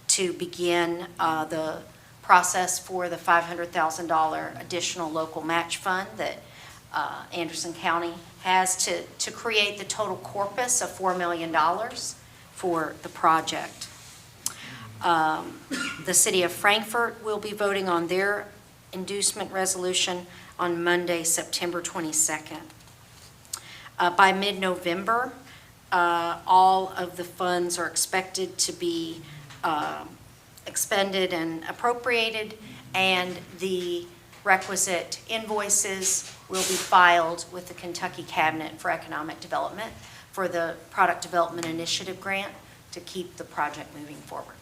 to begin the process for the $500,000 additional local match fund that Anderson County has to create the total corpus of $4 million for the project. The City of Frankfurt will be voting on their inducement resolution on Monday, September 22nd. By mid-November, all of the funds are expected to be expended and appropriated, and the requisite invoices will be filed with the Kentucky Cabinet for Economic Development for the Product Development Initiative grant to keep the project moving forward.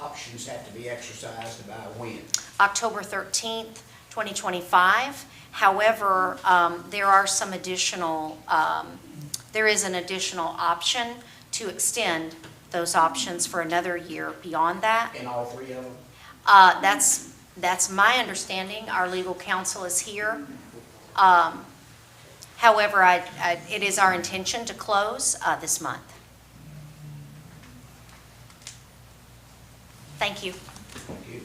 Options have to be exercised by when? October 13th, 2025. However, there are some additional, there is an additional option to extend those options for another year beyond that. In all three of them? That's my understanding. Our legal counsel is here. However, it is our intention to close this month. Thank you. Thank you.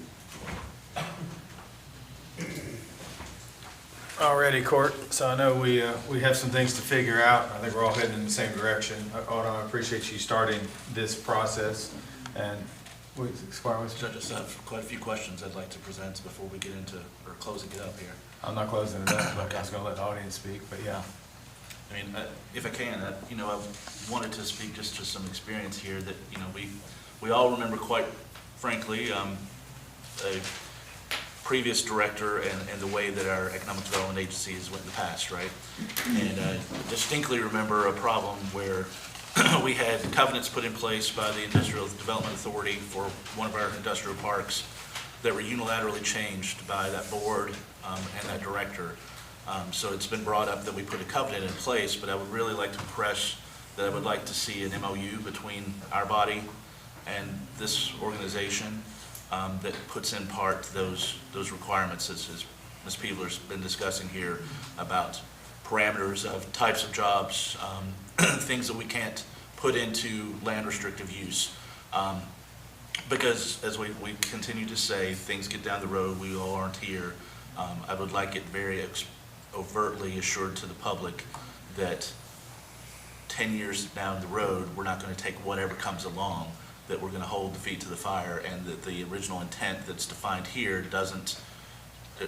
Alrighty, Court, so I know we have some things to figure out. I think we're all heading in the same direction. Autumn, I appreciate you starting this process, and Judge, I just have quite a few questions I'd like to present before we get into, or closing it up here. I'm not closing it up, but I was gonna let the audience speak, but yeah. I mean, if I can, I wanted to speak just to some experience here that, we all remember, quite frankly, a previous director and the way that our economic development agency has went in the past, right? And I distinctly remember a problem where we had covenants put in place by the Industrial Development Authority for one of our industrial parks that were unilaterally changed by that board and that director. So it's been brought up that we put a covenant in place, but I would really like to press that I would like to see an MOU between our body and this organization that puts in part those requirements, as Ms. Peebler's been discussing here, about parameters of types of jobs, things that we can't put into land restrictive use. Because as we continue to say, things get down the road, we all aren't here. I would like it very overtly assured to the public that 10 years down the road, we're not going to take whatever comes along, that we're going to hold the feet to the fire, and that the original intent that's defined here doesn't,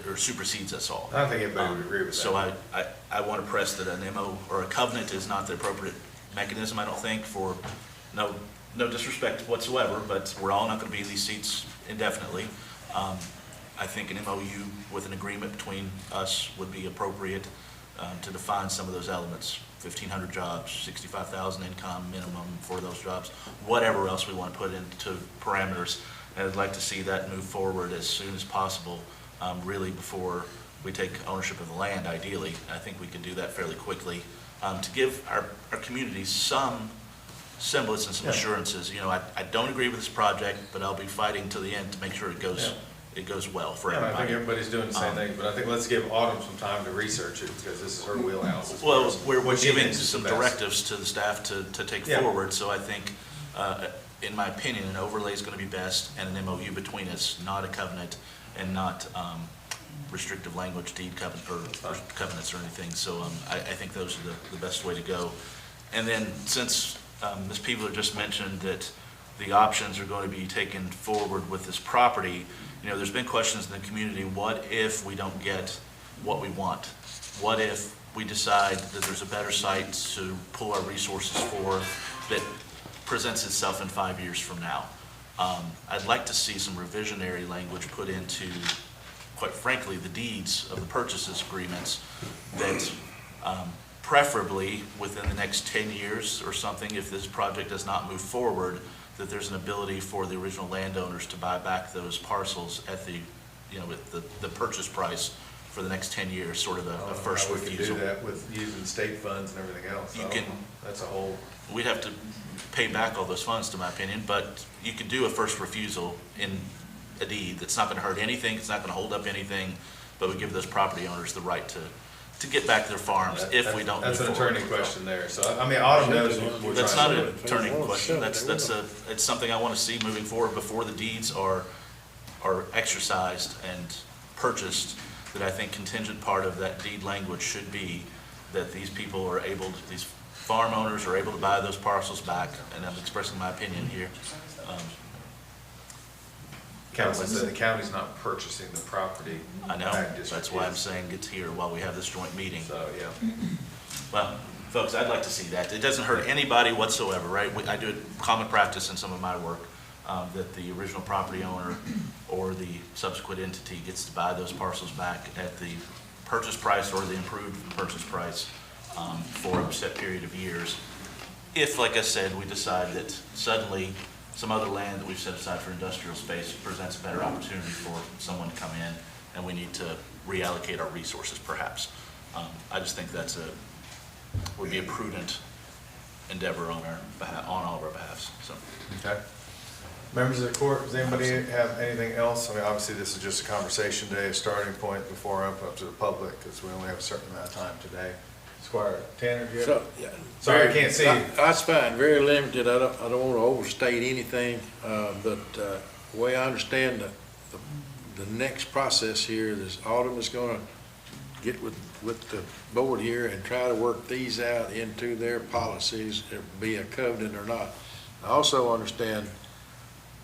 or supersedes us all. I don't think everybody would agree with that. So I want to press that an MO or a covenant is not the appropriate mechanism, I don't think, for no disrespect whatsoever, but we're all not going to be in these seats indefinitely. I think an MOU with an agreement between us would be appropriate to define some of those elements. 1,500 jobs, 65,000 income minimum for those jobs, whatever else we want to put into parameters. And I'd like to see that move forward as soon as possible, really before we take ownership of the land, ideally. I think we can do that fairly quickly to give our communities some semblance and some assurances. You know, I don't agree with this project, but I'll be fighting to the end to make sure it goes well for Yeah, everybody. I think everybody's doing the same thing, but I think let's give Autumn some time to research it, because this is her wheelhouse. as far Well, as we're what she giving thinks is the some best. directives to the staff to take Yeah. forward, so I think, in my opinion, an overlay is gonna be best, and an MOU between us, not a covenant, and not restrictive language, deed covenant, or covenants or anything, so I think those are the best way to go. And then, since Ms. Peebler just mentioned that the options are going to be taken forward with this property, you know, there's been questions in the community, what if we don't get what we want? What if we decide that there's a better site to pull our resources for that presents itself in 5 years from now? I'd like to see some revisionary language put into, quite frankly, the deeds of the purchases agreements that preferably within the next 10 years or something, if this project does not move forward, that there's an ability for the original landowners to buy back those parcels at the, you know, with the purchase price for the next 10 years, sort of a first refusal. We can do that with using state funds and everything else. You can, that's a whole. we'd have to pay back all those funds, to my opinion, but you could do a first refusal in a deed that's not going to hurt anything, it's not going to hold up anything, but would give those property owners the right to get back their farms if we don't move That's an forward. attorney question there, so, I mean, Autumn knows what we're That's trying not to a do. turning question, it's something I want to see moving forward before the deeds are exercised and purchased, that I think contingent part of that deed language should be that these people are able to, these farm owners are able to buy those parcels back, and I'm expressing my opinion here. Council said the county's not purchasing the property. I know, Ag district that's why I'm is. saying it's here while we have this joint meeting. So, yeah. Well, folks, I'd like to see that. It doesn't hurt anybody whatsoever, right? I do it common practice in some of my work, that the original property owner or the subsequent entity gets to buy those parcels back at the purchase price or the improved purchase price for a set period of years. If, like I said, we decide that suddenly some other land that we've set aside for industrial space presents a better opportunity for someone to come in, and we need to reallocate our resources perhaps. I just think that's would be a prudent endeavor on our behalf, on all of our behalfs, so. Okay. Members of the court, does anybody have anything else? I mean, obviously, this is just a conversation today, a starting point before I open up to the public, because we only have a certain amount of time today. Squire Tanner, do you have? Sorry, I can't see you. That's fine, very limited, I don't want to overstate anything, but the way I understand the next process here is Autumn is going to get with the board here and try to work these out into their policies, if it be a covenant or not. I also understand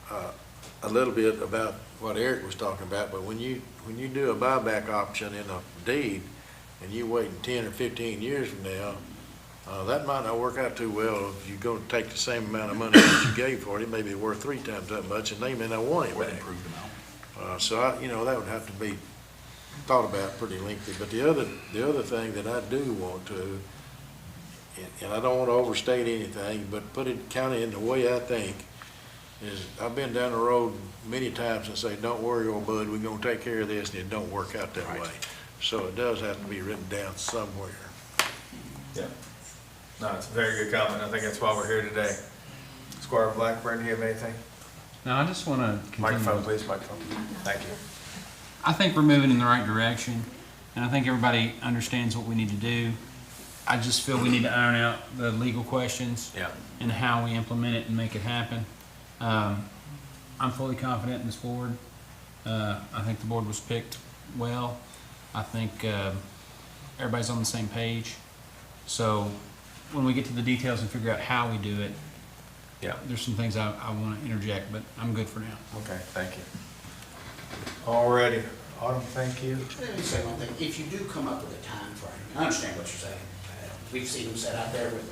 a little bit about what Eric was talking about, but when you do a buyback option in a deed, and you waiting 10 or 15 years from now, that might not work out too well if you're going to take the same amount of money that you gave for it. It may be worth 3 times that much, and they may not want it back. So that would have to be thought about pretty lengthy. But the other thing that I do want to, and I don't want to overstate anything, but put it kind of in the way I think, is I've been down the road many times and say, don't worry, old bud, we're gonna take care of this, and it don't work out that way. So it does have to be written down somewhere. Yeah. No, it's a very good comment. I think that's why we're here today. Squire Blackburn, do you have anything? Now, I just want to Microphone, please, microphone. Thank you. I think we're moving in the right direction, and I think everybody understands what we need to do. I just feel we need to iron out the legal questions Yeah. and how we implement it and make it happen. I'm fully confident in this board. I think the board was picked well. I think everybody's on the same page. So when we get to the details and figure out how we do it, Yeah. there's some things I want to interject, but I'm good for now. Okay, thank you. Alrighty. Autumn, thank you. Let me say one thing, if you do come up with a time frame, I understand what you're saying. We've seen them set out there with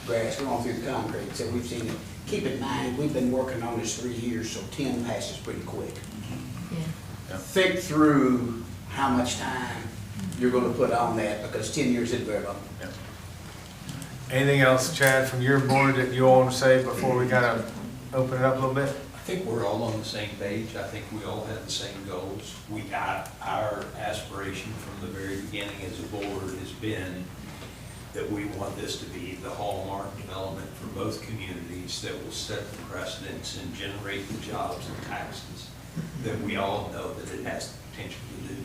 grass going through the concrete, so we've seen it. Keep in mind, we've been working on this 3 years, so 10 passes pretty quick. Yeah. Think through how much time you're gonna put on that, because 10 years isn't very long. Anything else, Chad, from your board that you all want to say before we kind of open it up a little bit? I think we're all on the same page. I think we all have the same goals. Our aspiration from the very beginning as a board has been that we want this to be the hallmark development for both communities that will set the precedents and generate the jobs and taxes that we all know that it has the potential to do.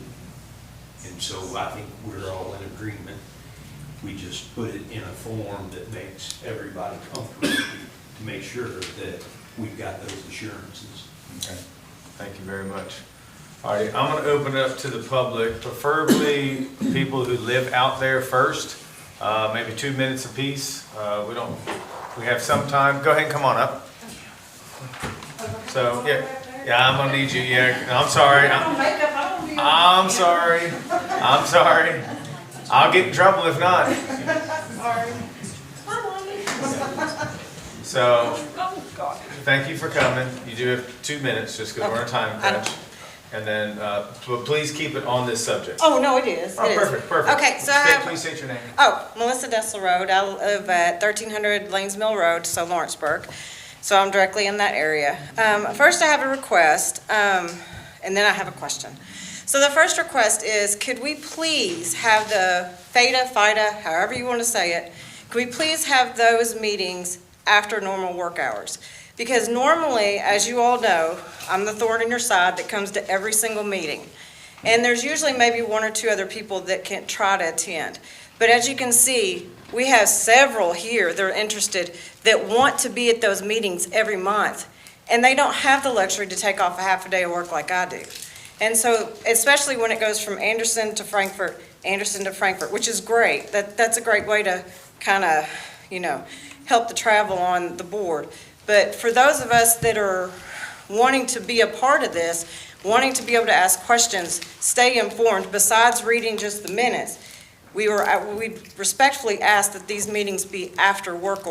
And so I think we're all in agreement. We just put it in a form that makes everybody comfortable to make sure that we've got those assurances. Okay, thank you very much. All right, I'm going to open it up to the public, preferably people who live out there first, maybe 2 minutes apiece. We have some time. Go ahead and come on up. So, yeah, I'm going to need you. Yeah, I'm sorry. I'm sorry. I'm sorry. I'll get in trouble if not. So, thank you for coming. You do have 2 minutes, just because we're on a time crunch. And then, but please keep it on this subject. Oh, no, it is. Oh, perfect, perfect. Okay, so I have, Please state your name. Melissa Dessel Road. I live at 1300 Lanes Mill Road, so Lawrenceburg. So I'm directly in that area. First, I have a request, and then I have a question. So the first request is, could we please have the FIDA, however you want to say it, could we please have those meetings after normal work hours? Because normally, as you all know, I'm the thorn in your side that comes to every single meeting. And there's usually maybe 1 or 2 other people that can try to attend. But as you can see, we have several here that are interested that want to be at those meetings every month. And they don't have the luxury to take off a half a day of work like I do. And so, especially when it goes from Anderson to Frankfort, which is great. That's a great way to kind of, help the travel on the board. But for those of us that are wanting to be a part of this, wanting to be able to ask questions, stay informed, besides reading just the minutes, we respectfully ask that these meetings be after work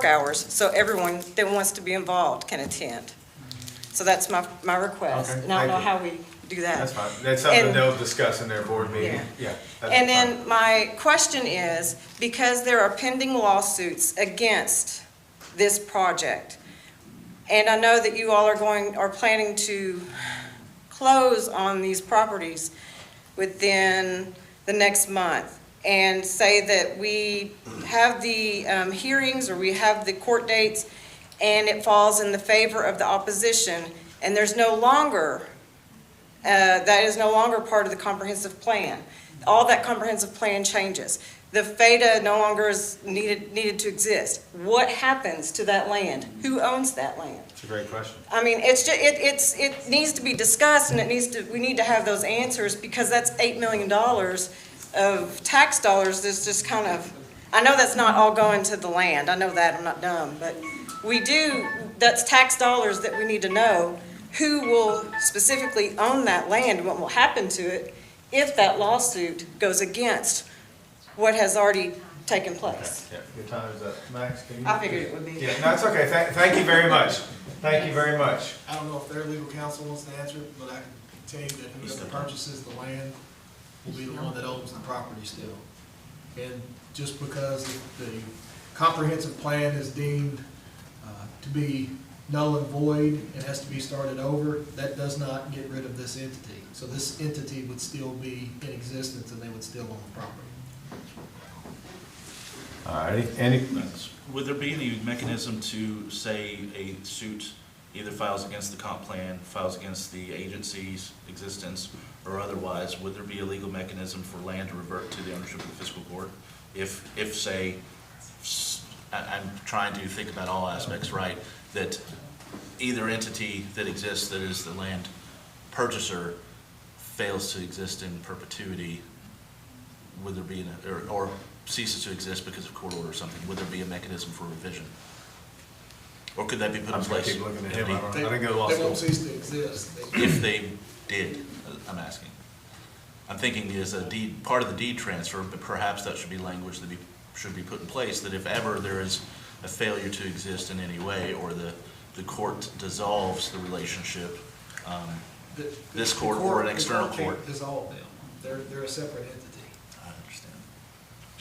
hours, so everyone that wants to be involved can attend. So that's my request. Okay, And I don't know thank how we do that. That's fine. That's something they'll discuss in their board meeting. Yeah. that's And fine. then my question is, because there are pending lawsuits against this project, and I know that you all are planning to close on these properties within the next month, and say that we have the hearings, or we have the court dates, and it falls in the favor of the opposition, and there's no longer, that is no longer part of the comprehensive plan. All that comprehensive plan changes. The FADA no longer is needed to exist. What happens to that land? Who owns that land? It's a great question. I mean, it needs to be discussed, and we need to have those answers, because that's $8 million of tax dollars that's just kind of, I know that's not all going to the land. I know that, I'm not dumb, but that's tax dollars that we need to know who will specifically own that land, and what will happen to it if that lawsuit goes against what has already taking place. Yeah, your time is up. Max, can you? I figured it would be. Yeah, no, it's okay. Thank you very much. Thank you very much. I don't know if their legal counsel wants to answer it, but I can tell you that whoever purchases the land will be the one that owns the property still. And just because the comprehensive plan is deemed to be null and void and has to be started over, that does not get rid of this entity. So this entity would still be in existence and they would still own the property. All righty, any, Would there be any mechanism to say a suit either files against the comp plan, files against the agency's existence, or otherwise, would there be a legal mechanism for land to revert to the ownership of the fiscal court? If say, I'm trying to think about all aspects, right, that either entity that exists that is the land purchaser fails to exist in perpetuity, would there be, or ceases to exist because of court order or something, would there be a mechanism for revision? Or could that be put in place? keep looking at him. I They didn't go to law school. won't cease to exist. If they did, I'm asking. I'm thinking is a deed, part of the deed transfer, but perhaps that should be language that should be put in place, that if ever there is a failure to exist in any way, or the court dissolves the relationship, this court or an external The court. can't dissolve them. They're a separate entity. I understand.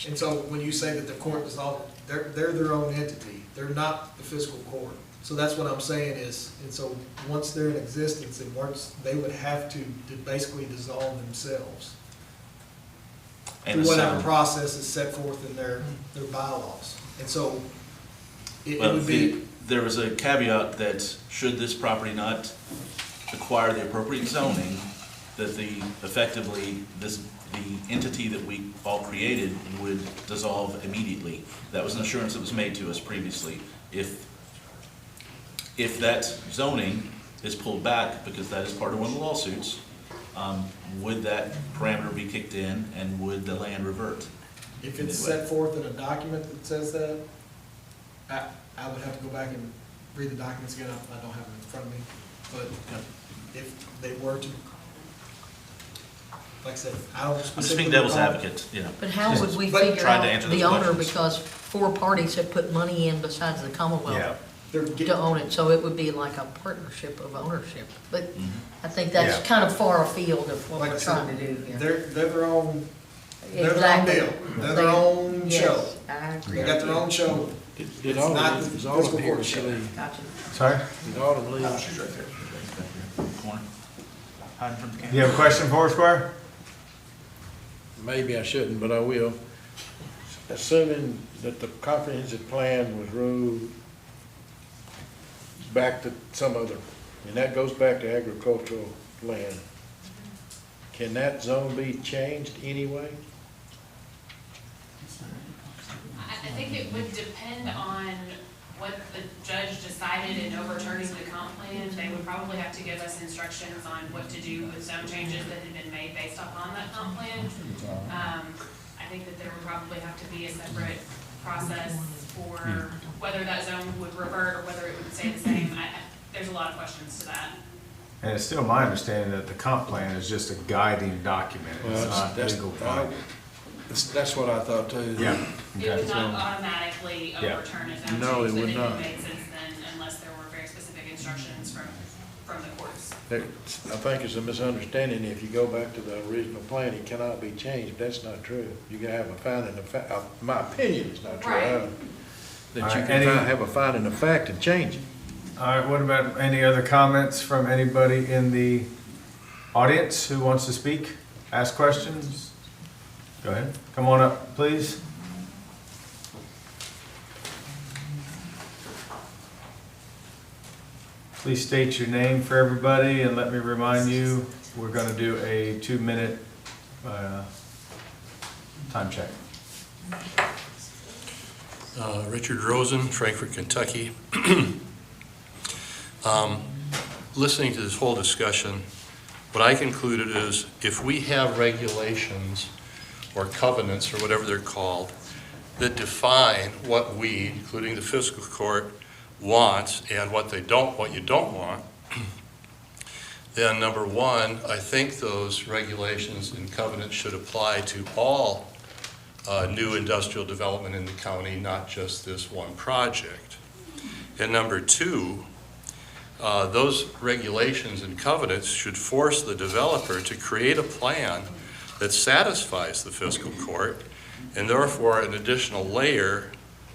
And so when you say that the court dissolved, they're their own entity. They're not the fiscal court. So that's what I'm saying is, and so once they're in existence, and once, they would have to basically dissolve themselves. And Through whatever assign- process is set forth in their bylaws. And so it Well, would be, there was a caveat that should this property not acquire the appropriate zoning, that effectively, the entity that we all created would dissolve immediately. That was an assurance that was made to us previously. If that zoning is pulled back, because that is part of one of the lawsuits, would that parameter be kicked in, and would the land revert? if it's set forth in a document that says that, I would have to go back and read the documents again. I don't have them in front of me. But if they were to, like I said, I don't I'm just specifically. being devil's recall. advocate, you know. But how would we But figure trying to out answer the those owner, questions. because 4 parties have put money in besides the Yeah. Commonwealth They're to getting, own it, so it would be like a partnership of ownership. But Mhm. I think that's Yeah. kind of far afield of what like I we're said, trying to do here. they're their own, they're their own Exactly. deal. They're their own Yes, show. I agree. They got their own show. Did It's not Autumn, the is Autumn fiscal here, court she show. leave? Gotcha. Sorry? Did Autumn leave? She's right there. Corner. Hiding from the camera. You have a question for us, Squire? Maybe I shouldn't, but I will. Assuming that the comprehensive plan was ruled back to some other, and that goes back to agricultural land, can that zone be changed anyway? I think it would depend on what the judge decided in overturning the comp plan. They would probably have to give us instructions on what to do with zone changes that had been made based upon that comp plan. I think that there would probably have to be a separate process for whether that zone would revert or whether it would stay the same. There's a lot of questions to that. And it's still my understanding that the comp plan is just a guiding document. It's not legal binding. That's what I thought too. Yeah. It Okay. would not automatically Yeah. overturn a zone No, it change that would had not. been made since then unless there were very specific instructions from the courts. I think it's a misunderstanding. If you go back to the original plan, it cannot be changed. That's not true. You can have a finding of fact, my opinion is not true. Right. That All you right, can any- have a finding of fact and change it. All right, what about any other comments from anybody in the audience who wants to speak, ask questions? Go ahead, come on up, please. Please state your name for everybody, and let me remind you, we're gonna do a 2-minute time check. Richard Rosen, Frankfort, Kentucky. Listening to this whole discussion, what I concluded is if we have regulations or covenants or whatever they're called that define what we, including the fiscal court, wants and what you don't want, then number one, I think those regulations and covenants should apply to all new industrial development in the county, not just this one project. And number two, those regulations and covenants should force the developer to create a plan that satisfies the fiscal court, and therefore an additional layer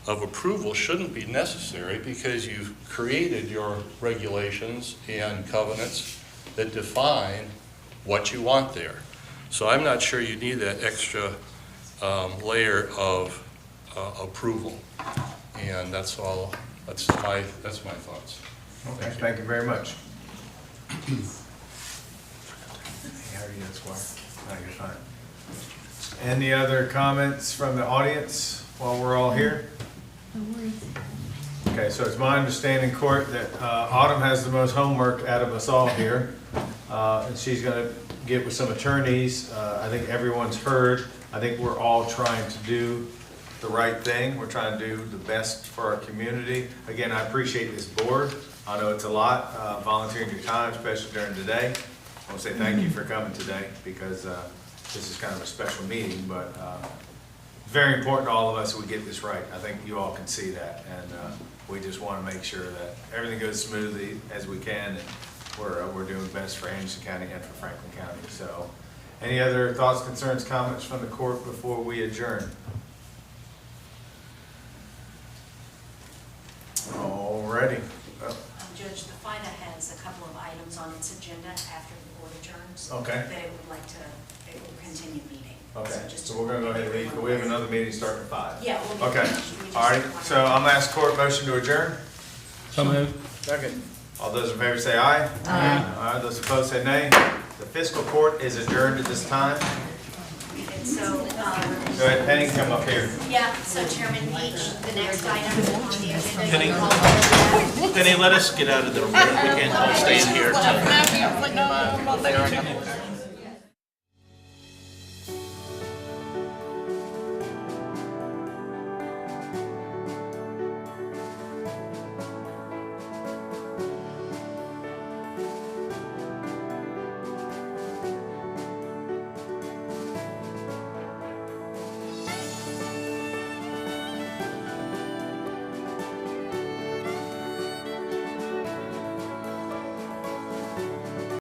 of approval shouldn't be necessary because you've created your regulations and covenants that define what you want there. So I'm not sure you need that extra layer of approval. And that's all, that's my thoughts. Okay, thank you very much. How are you, Squire? No, you're fine. Any other comments from the audience while we're all here? Okay, so it's my understanding, Court, that Autumn has the most homework out of us all here. And she's gonna get with some attorneys. I think everyone's heard. I think we're all trying to do the right thing. We're trying to do the best for our community. Again, I appreciate this board. I know it's a lot, volunteering your time, especially during the day. I want to say thank you for coming today because this is kind of a special meeting, but very important to all of us that we get this right. I think you all can see that, and we just want to make sure that everything goes smoothly as we can, and we're doing best for Anderson County and for Franklin County. So, any other thoughts, concerns, comments from the court before we adjourn? Alrighty. Judge, the FIDA has a couple of items on its agenda after the board adjourns. Okay. That it would like to, it will continue meeting. Okay, just so we're gonna go ahead and leave, but we have another meeting starting at 5. Yeah. we'll Okay, we just- all right, so I'm gonna ask court motion to adjourn. So moved. Second. All those in favor say aye. Aye. All right, those opposed say nay. The fiscal court is adjourned at this time. And so, Go ahead, Penny, come up here. yeah, so Chairman Peach, the next item on the agenda. Penny? you call for- Penny, let us get out of the room. We can't all stay in here. No,